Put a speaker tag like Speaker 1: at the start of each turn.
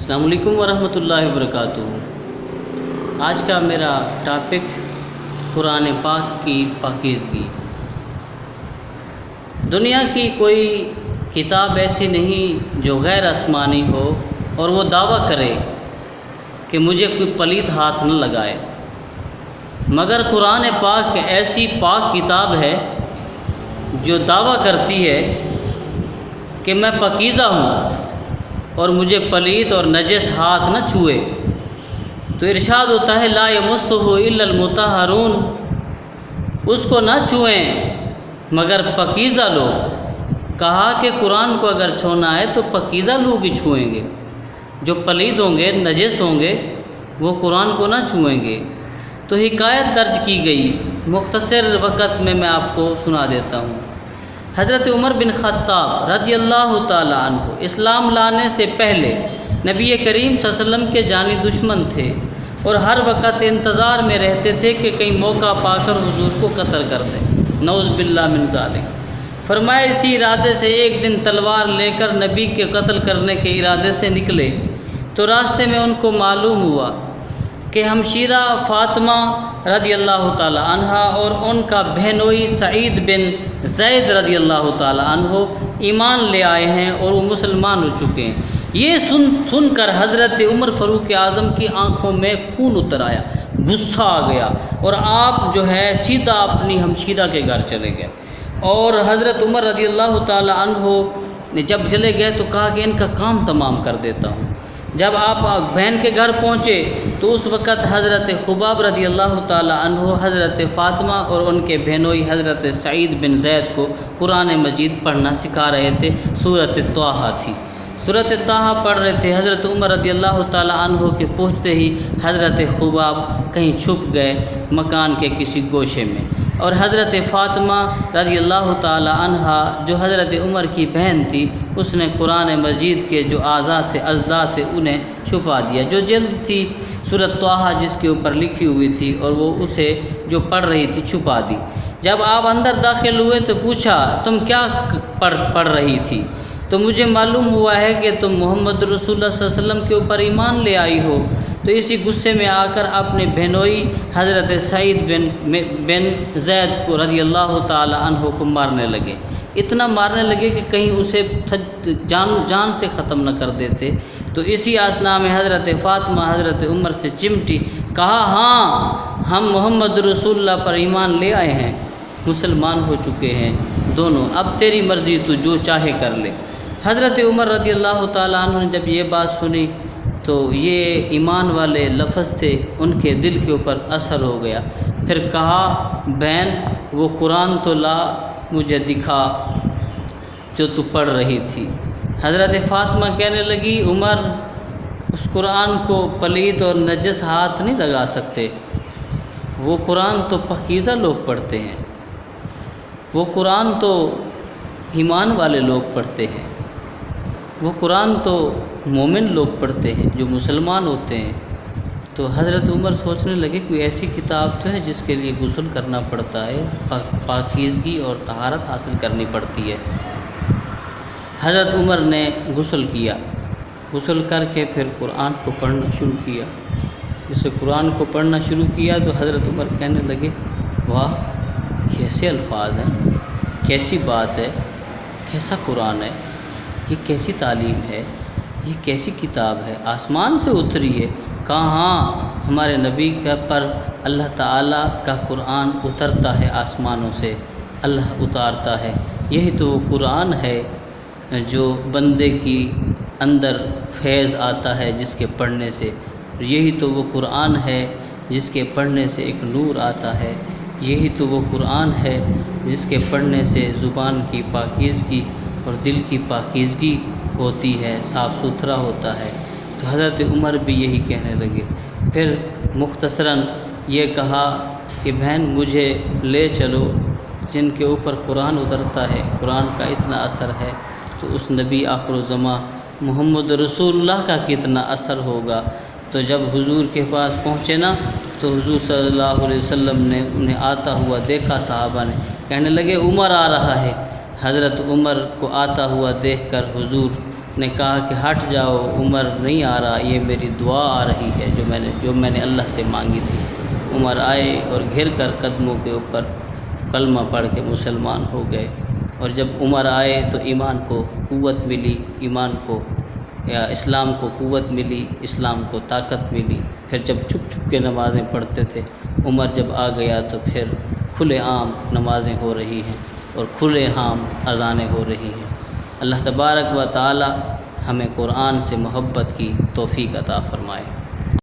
Speaker 1: السلام علیکم ورحمۃ اللہ وبرکاتہ۔ آج کا میرا ٹاپک قرآن پاک کی پاکیزگی۔ دنیا کی کوئی کتاب ایسی نہیں جو غیر آسمانی ہو اور وہ دعویٰ کرے کہ مجھے کوئی پلیت ہاتھ نہ لگائے، مگر قرآن پاک ایسی پاک کتاب ہے جو دعویٰ کرتی ہے کہ میں پاکیزہ ہوں اور مجھے پلیت اور نجس ہاتھ نہ چھوئے۔ تو ارشاد ہوتا ہے لا یمسہ الا المطہرون، اس کو نہ چھوئیں مگر پاکیزہ لوگ۔ کہا کہ قرآن کو اگر چھونا ہے تو پاکیزہ لوگ ہی چھوئیں گے، جو پلید ہوں گے، نجس ہوں گے، وہ قرآن کو نہ چھوئیں گے۔ تو حکایت درج کی گئی، مختصر وقت میں آپ کو سنا دیتا ہوں۔ حضرت عمر بن خطاب رضی اللہ تعالیٰ عنہ اسلام لانے سے پہلے نبی کریم صلی اللہ علیہ وسلم کے جانی دشمن تھے اور ہر وقت انتظار میں رہتے تھے کہ کہیں موقع پا کر حضور کو قتل کر دیں، نعوذ باللہ من ذالک۔ فرمایا اسی ارادے سے ایک دن تلوار لے کر نبی کے قتل کرنے کے ارادے سے نکلے تو راستے میں ان کو معلوم ہوا کہ ہمشیرہ فاطمہ رضی اللہ تعالی عنہ اور ان کا بہنوئی سعید بن زید رضی اللہ تعالی عنہ ایمان لے آئے ہیں اور وہ مسلمان ہو چکے ہیں۔ یہ سن کر حضرت عمر فاروق اعظم کی آنکھوں میں خون اتر آیا، غصہ آ گیا اور آپ جو ہے سیدھا اپنی ہمشیرہ کے گھر چلے گئے۔ اور حضرت عمر رضی اللہ تعالی عنہ جب چلے گئے تو کہا کہ ان کا کام تمام کر دیتا ہوں۔ جب آپ بہن کے گھر پہنچے تو اس وقت حضرت خباب رضی اللہ تعالی عنہ حضرت فاطمہ اور ان کے بہنوئی حضرت سعید بن زید کو قرآن مجید پڑھنا سکھا رہے تھے۔ سورۃ طٰہٰ تھی، سورۃ طٰہٰ پڑھ رہے تھے۔ حضرت عمر رضی اللہ تعالی عنہ کے پہنچتے ہی حضرت خباب کہیں چھپ گئے مکان کے کسی گوشے میں، اور حضرت فاطمہ رضی اللہ تعالی عنہ جو حضرت عمر کی بہن تھی اس نے قرآن مجید کے جو اجزاء تھے انہیں چھپا دیا، جو جلد تھی سورۃ طٰہٰ جس کے اوپر لکھی ہوئی تھی، اور وہ اسے جو پڑھ رہی تھی چھپا دی۔ جب آپ اندر داخل ہوئے تو پوچھا تم کیا پڑھ رہی تھی؟ تو مجھے معلوم ہوا ہے کہ تم محمد رسول اللہ صلی اللہ علیہ وسلم کے اوپر ایمان لے آئی ہو۔ تو اسی غصے میں آ کر اپنے بہنوئی حضرت سعید بن زید کو رضی اللہ تعالی عنہ کو مارنے لگے، اتنا مارنے لگے کہ کہیں اسے جان سے ختم نہ کر دیتے۔ تو اسی اثناء میں حضرت فاطمہ حضرت عمر سے چمٹی، کہا ہاں ہم محمد رسول اللہ پر ایمان لے آئے ہیں، مسلمان ہو چکے ہیں دونوں، اب تیری مرضی تو جو چاہے کر لے۔ حضرت عمر رضی اللہ تعالیٰ عنہ نے جب یہ بات سنی تو یہ ایمان والے لفظ تھے، ان کے دل کے اوپر اثر ہو گیا۔ پھر کہا بہن وہ قرآن تو لا، مجھے دکھا جو تو پڑھ رہی تھی۔ حضرت فاطمہ کہنے لگی عمر اس قرآن کو پلید اور نجس ہاتھ نہیں لگا سکتے، وہ قرآن تو پاکیزہ لوگ پڑھتے ہیں، وہ قرآن تو ایمان والے لوگ پڑھتے ہیں، وہ قرآن تو مومن لوگ پڑھتے ہیں جو مسلمان ہوتے ہیں۔ تو حضرت عمر سوچنے لگے کوئی ایسی کتاب تو ہے جس کے لیے غسل کرنا پڑتا ہے، پاکیزگی اور طہارت حاصل کرنی پڑتی ہے۔ حضرت عمر نے غسل کیا، غسل کر کے پھر قرآن کو پڑھنا شروع کیا۔ جسے قرآن کو پڑھنا شروع کیا تو حضرت عمر کہنے لگے واہ کیسے الفاظ ہیں، کیسی بات ہے، کیسا قرآن ہے، یہ کیسی تعلیم ہے، یہ کیسی کتاب ہے، آسمان سے اتری ہے۔ کہا ہاں ہمارے نبی پر اللہ تعالیٰ کا قرآن اترتا ہے، آسمانوں سے اللہ اتارتا ہے، یہی تو وہ قرآن ہے جو بندے کی اندر فیض آتا ہے جس کے پڑھنے سے، یہی تو وہ قرآن ہے جس کے پڑھنے سے ایک نور آتا ہے، یہی تو وہ قرآن ہے جس کے پڑھنے سے زبان کی پاکیزگی اور دل کی پاکیزگی ہوتی ہے، صاف ستھرا ہوتا ہے۔ تو حضرت عمر بھی یہی کہنے لگے۔ پھر مختصراً یہ کہا کہ بہن مجھے لے چلو جن کے اوپر قرآن اترتا ہے، قرآن کا اتنا اثر ہے تو اس نبی آخر الزماں محمد رسول اللہ کا کتنا اثر ہوگا۔ تو جب حضور کے پاس پہنچے نا تو حضور صلی اللہ علیہ وسلم نے انہیں آتا ہوا دیکھا، صحابہ نے کہنے لگے عمر آ رہا ہے۔ حضرت عمر کو آتا ہوا دیکھ کر حضور نے کہا کہ ہٹ جاؤ، عمر نہیں آ رہا، یہ میری دعا آ رہی ہے جو میں نے اللہ سے مانگی تھی۔ عمر آئے اور گھر کر قدموں کے اوپر کلمہ پڑھ کے مسلمان ہو گئے۔ اور جب عمر آئے تو ایمان کو قوت ملی، ایمان کو یا اسلام کو قوت ملی، اسلام کو طاقت ملی۔ پھر جب چھپ چھپ کے نمازیں پڑھتے تھے، عمر جب آ گیا تو پھر کھلے عام نمازیں ہو رہی ہیں اور کھلے عام اذانیں ہو رہی ہیں۔ اللہ تبارک و تعالی ہمیں قرآن سے محبت کی توفیق عطا فرمائے۔